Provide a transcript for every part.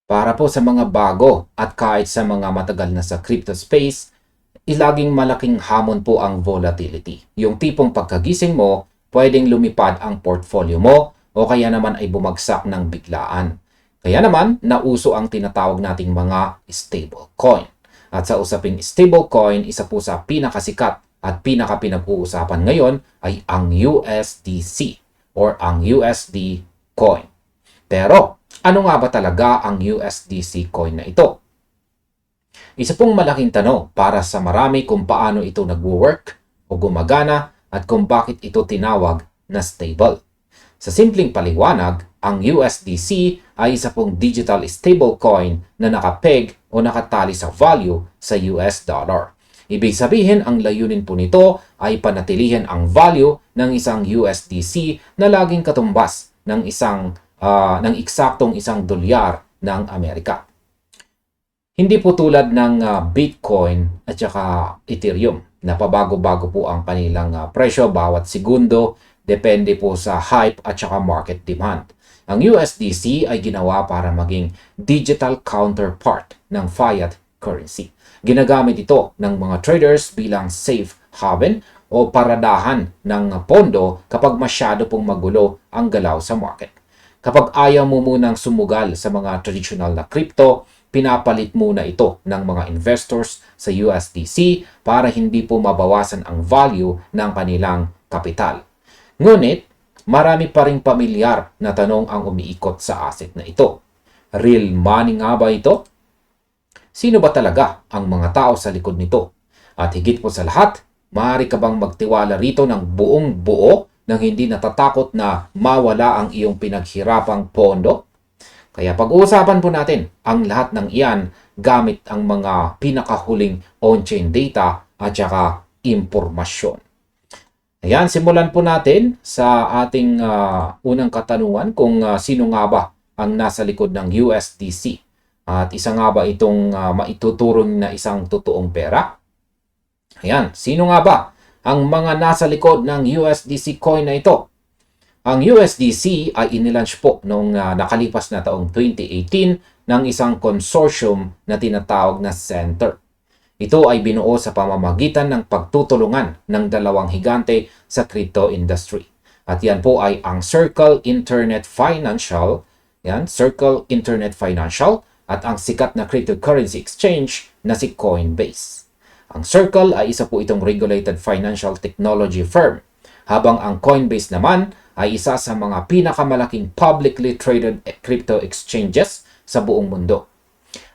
Para po sa mga bago at kahit sa mga matagal na sa crypto space, ilaging malaking hamon po ang volatility. Yung tipong pagkagising mo, pwedeng lumipad ang portfolio mo o kaya naman ay bumagsak ng biglaan. Kaya naman, nauso ang tinatawag nating mga stablecoin. At sa usaping stablecoin, isa po sa pinakasikat at pinakapinag-uusapan ngayon ay ang USDC or ang USD coin. Pero, ano nga ba talaga ang USDC coin na ito? Isa pong malaking tanong para sa marami kung paano ito nagwo-work o gumagana at kung bakit ito tinawag na stable. Sa simpleng paliwanag, ang USDC ay isa pong digital stablecoin na nakapeg o nakatali sa value sa US dollar. Ibig sabihin, ang layunin po nito ay panatilihin ang value ng isang USDC na laging katumbas ng eksaktong $1 ng Amerika. Hindi po tulad ng Bitcoin at saka Ethereum na pabago-bago po ang kanilang presyo bawat segundo, depende po sa hype at saka market demand. Ang USDC ay ginawa para maging digital counterpart ng fiat currency. Ginagamit ito ng mga traders bilang safe haven o paradahan ng pondo kapag masyado pong magulo ang galaw sa market. Kapag ayaw mo munang sumugal sa mga traditional na crypto, pinapalit muna ito ng mga investors sa USDC para hindi po mabawasan ang value ng kanilang kapital. Ngunit, marami pa ring pamilyar na tanong ang umiikot sa asset na ito. Real money nga ba ito? Sino ba talaga ang mga tao sa likod nito? At higit po sa lahat, maaari ka bang magtiwala rito ng buong buo nang hindi natatakot na mawala ang iyong pinaghirapang pondo? Kaya pag-uusapan po natin ang lahat ng iyan gamit ang mga pinakahuling on-chain data at saka impormasyon. Ayan, simulan po natin sa ating unang katanungan kung sino nga ba ang nasa likod ng USDC. At isa nga ba itong maituturo na isang totoong pera? Ayan, sino nga ba ang mga nasa likod ng USDC coin na ito? Ang USDC ay inilaunch po noong nakalipas na taong 2018 ng isang consortium na tinatawag na Center. Ito ay binuo sa pamamagitan ng pagtutulungan ng dalawang higante sa crypto industry. At yan po ay ang Circle Internet Financial, at ang sikat na cryptocurrency exchange na si Coinbase. Ang Circle ay isa po itong regulated financial technology firm, habang ang Coinbase naman ay isa sa mga pinakamalaking publicly traded crypto exchanges sa buong mundo.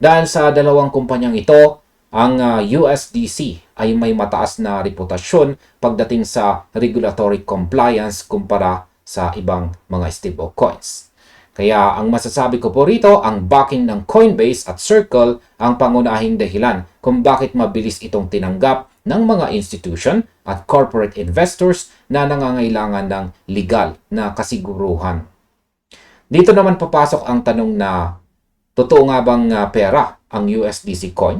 Dahil sa dalawang kumpanyang ito, ang USDC ay may mataas na reputasyon pagdating sa regulatory compliance kumpara sa ibang mga stablecoins. Kaya ang masasabi ko po rito, ang backing ng Coinbase at Circle ang pangunahing dahilan kung bakit mabilis itong tinanggap ng mga institution at corporate investors na nangangailangan ng legal na kasiguruhan. Dito naman papasok ang tanong na, totoo nga bang pera ang USDC coin?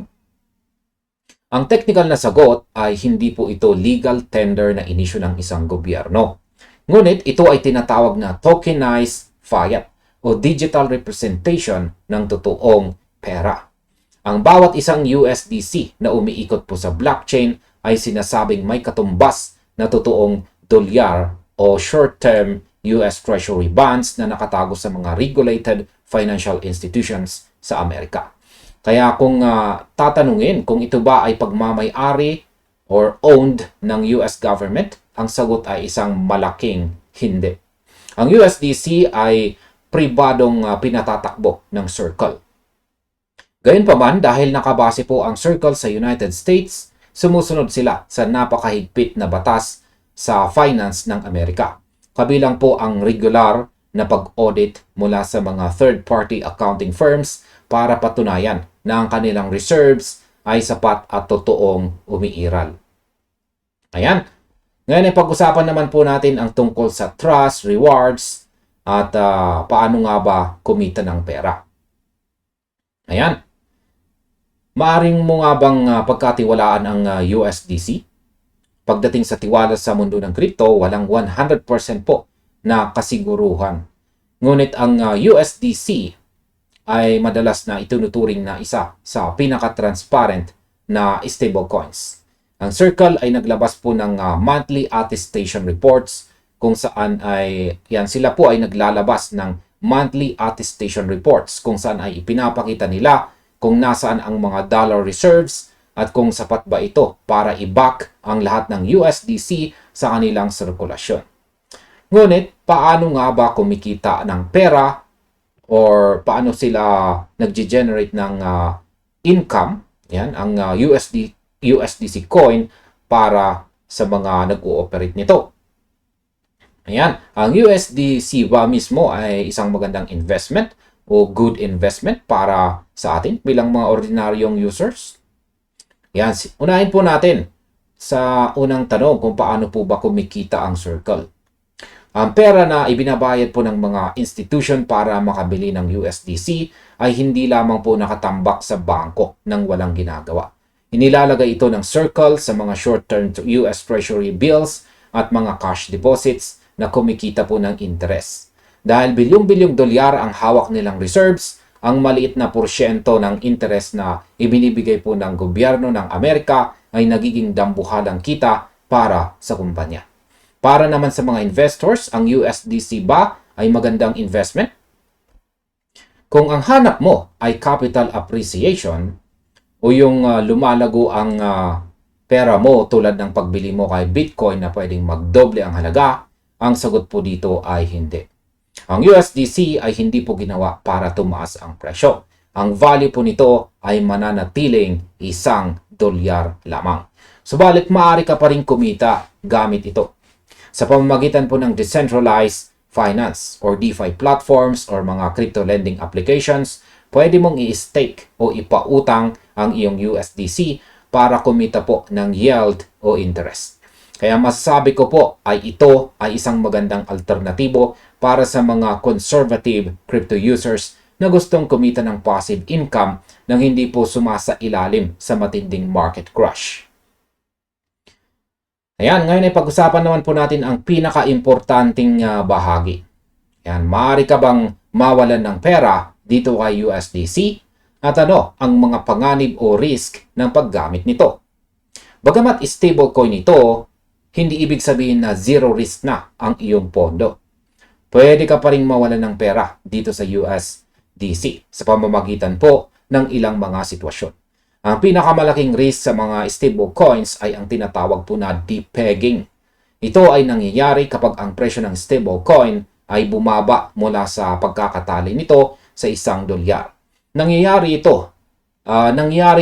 Ang technical na sagot ay hindi po ito legal tender na inisyu ng isang gobyerno. Ngunit ito ay tinatawag na tokenized fiat o digital representation ng totoong pera. Ang bawat isang USDC na umiikot po sa blockchain ay sinasabing may katumbas na totoong dolyar o short-term US Treasury bonds na nakatago sa mga regulated financial institutions sa Amerika. Kaya kung tatanungin kung ito ba ay pagmamay-ari or owned ng US government, ang sagot ay isang malaking hindi. Ang USDC ay pribadong pinatatakbo ng Circle. Gayunpaman, dahil nakabase po ang Circle sa United States, sumusunod sila sa napakahigpit na batas sa finance ng Amerika. Kabilang po ang regular na pag-audit mula sa mga third-party accounting firms para patunayan na ang kanilang reserves ay sapat at totoong umiiral. Ayan. Ngayon ay pag-usapan naman po natin ang tungkol sa trust, rewards, at paano nga ba kumita ng pera. Ayan. Maaring mo nga bang pagkatiwalaan ang USDC? Pagdating sa tiwala sa mundo ng crypto, walang 100% po na kasiguruhan. Ngunit ang USDC ay madalas na itunuturing na isa sa pinaka-transparent na stablecoins. Ang Circle ay naglabas po ng monthly attestation reports kung saan ay sila po ay naglalabas ng monthly attestation reports kung saan ay ipinapakita nila kung nasaan ang mga dollar reserves at kung sapat ba ito para i-back ang lahat ng USDC sa kanilang sirkulasyon. Ngunit, paano nga ba kumikita ng pera or paano sila nag-generate ng income, ang USDC coin para sa mga nag-ooperate nito? Ayan, ang USDC ba mismo ay isang magandang investment o good investment para sa atin bilang mga ordinaryong users? Yan, unahin po natin sa unang tanong kung paano po ba kumikita ang Circle. Ang pera na ibinabayad po ng mga institution para makabili ng USDC ay hindi lamang po nakatambak sa bangko nang walang ginagawa. Inilalagay ito ng Circle sa mga short-term US Treasury bills at mga cash deposits na kumikita po ng interest. Dahil bilyong-bilyong dolyar ang hawak nilang reserves, ang maliit na porsyento ng interest na ibinibigay po ng gobyerno ng Amerika ay nagiging dambuhalang kita para sa kumpanya. Para naman sa mga investors, ang USDC ba ay magandang investment? Kung ang hanap mo ay capital appreciation o yung lumalago ang pera mo tulad ng pagbili mo kay Bitcoin na pwedeng magdoble ang halaga, ang sagot po dito ay hindi. Ang USDC ay hindi po ginawa para tumaas ang presyo. Ang value po nito ay mananatiling $1 lamang. Subalit maaari ka pa rin kumita gamit ito sa pamamagitan po ng decentralized finance or DeFi platforms or mga crypto lending applications. Pwede mong i-stake o ipautang ang iyong USDC para kumita po ng yield o interest. Kaya masasabi ko po ay ito ay isang magandang alternatibo para sa mga conservative crypto users na gustong kumita ng passive income nang hindi po sumasa ilalim sa matinding market crash. Ayan, ngayon ay pag-usapan naman po natin ang pinaka-importanting bahagi. Ayan, maaari ka bang mawalan ng pera dito kay USDC? At ano ang mga panganib o risk ng paggamit nito? Bagamat stablecoin ito, hindi ibig sabihin na zero risk na ang iyong pondo. Pwede ka pa rin mawalan ng pera dito sa USDC sa pamamagitan po ng ilang mga sitwasyon. Ang pinakamalaking risk sa mga stablecoins ay ang tinatawag po na depegging. Ito ay nangyayari kapag ang presyo ng stablecoin ay bumaba mula sa pagkakatali nito sa $1. Nangyayari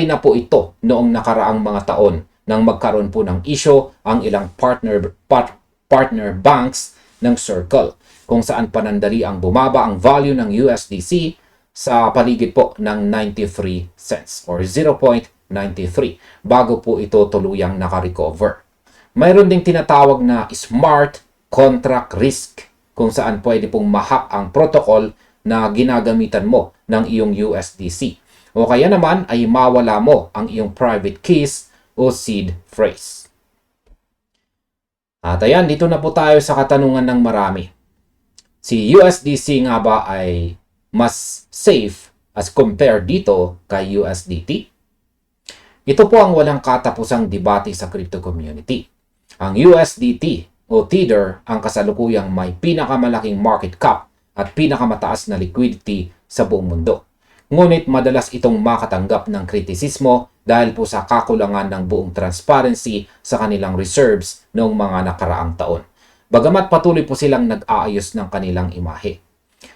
na po ito noong nakaraang mga taon nang magkaroon po ng issue ang ilang partner banks ng Circle kung saan panandali ang bumaba ang value ng USDC sa paligid po ng 93 cents or 0.93 bago po ito tuluyang nakarecover. Mayroon ding tinatawag na smart contract risk kung saan pwede pong ma-hack ang protocol na ginagamitan mo ng iyong USDC. O kaya naman ay mawala mo ang iyong private keys o seed phrase. At ayan, dito na po tayo sa katanungan ng marami. Si USDC nga ba ay mas safe as compared dito kay USDT? Ito po ang walang katapusang debate sa crypto community. Ang USDT o Tether ang kasalukuyang may pinakamalaking market cap at pinakamataas na liquidity sa buong mundo. Ngunit madalas itong makatanggap ng kritisismo dahil po sa kakulangan ng buong transparency sa kanilang reserves noong mga nakaraang taon. Bagamat patuloy po silang nag-aayos ng kanilang imahe.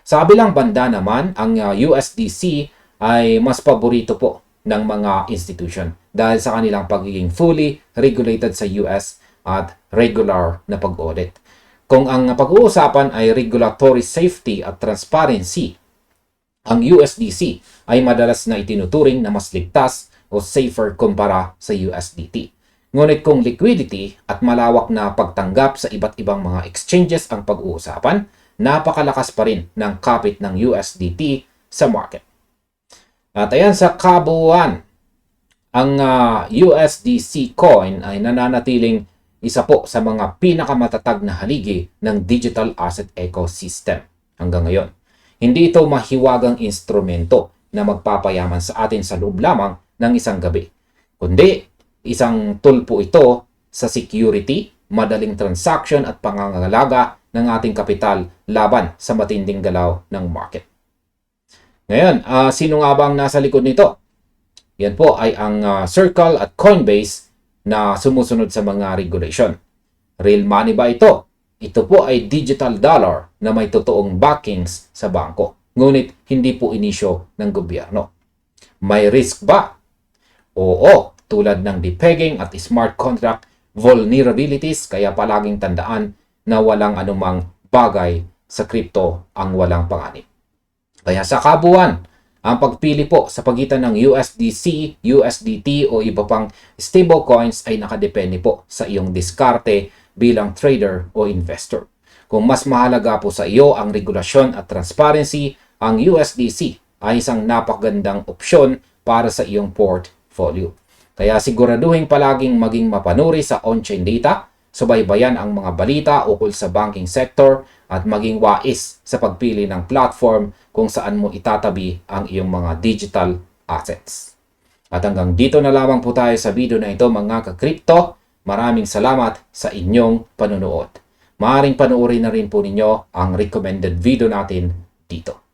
Sa kabilang banda naman, ang USDC ay mas paborito po ng mga institution dahil sa kanilang pagiging fully regulated sa US at regular na pag-audit. Kung ang pag-uusapan ay regulatory safety at transparency, ang USDC ay madalas na itinuturing na mas ligtas o safer kumpara sa USDT. Ngunit kung liquidity at malawak na pagtanggap sa iba't ibang mga exchanges ang pag-uusapan, napakalakas pa rin ng kapit ng USDT sa market. At ayan, sa kabuuan, ang USDC coin ay nananatiling isa po sa mga pinakamatatag na haligi ng digital asset ecosystem hanggang ngayon. Hindi ito mahiwagang instrumento na magpapayaman sa atin sa loob lamang ng isang gabi, kundi isang tool po ito sa security, madaling transaction at pangangalaga ng ating kapital laban sa matinding galaw ng market. Ngayon, sino nga bang nasa likod nito? Yan po ay ang Circle at Coinbase na sumusunod sa mga regulation. Real money ba ito? Ito po ay digital dollar na may totoong backings sa bangko, ngunit hindi po inisyo ng gobyerno. May risk ba? Oo, tulad ng depegging at smart contract vulnerabilities, kaya palaging tandaan na walang anumang bagay sa crypto ang walang panganib. Kaya sa kabuuan, ang pagpili po sa pagitan ng USDC, USDT o iba pang stablecoins ay nakadepende po sa iyong diskarte bilang trader o investor. Kung mas mahalaga po sa iyo ang regulasyon at transparency, ang USDC ay isang napakagandang opsyon para sa iyong portfolio. Kaya siguraduhin palaging maging mapanuri sa on-chain data, subaybayan ang mga balita ukol sa banking sector at maging wais sa pagpili ng platform kung saan mo itatabi ang iyong mga digital assets. At hanggang dito na lamang po tayo sa video na ito mga ka-crypto. Maraming salamat sa inyong panunood. Maaaring panoorin na rin po ninyo ang recommended video natin dito.